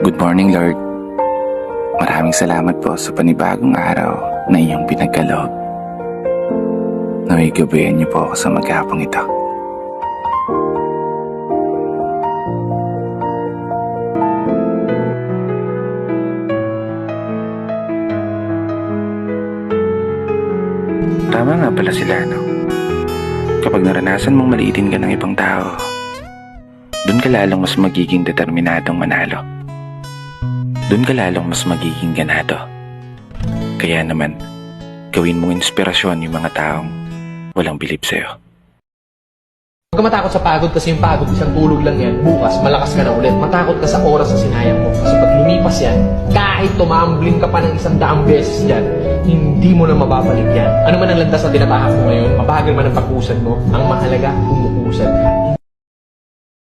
Good morning, Lord. Maraming salamat po sa panibagong araw na iyong pinagkaloob. Naway gabayan niyo po ako sa maghapong ito. Tama nga pala sila, no? Kapag naranasan mong maliitin ka ng ibang tao, doon ka lalong mas magiging determinadong manalo. Doon ka lalong mas magiging ganado. Kaya naman, gawin mong inspirasyon yung mga taong walang bilib sa'yo. Huwag ka matakot sa pagod kasi yung pagod isang tulog lang yan. Bukas, malakas ka na ulit. Matakot ka sa oras na sinayang mo. Kasi pag lumipas yan, kahit tumambling ka pa ng 100 beses dyan, hindi mo na mababalik yan. Ano man ang landas na tinatahak mo ngayon, mabagal man ang pag-usad mo, ang mahalaga, umuusad ka.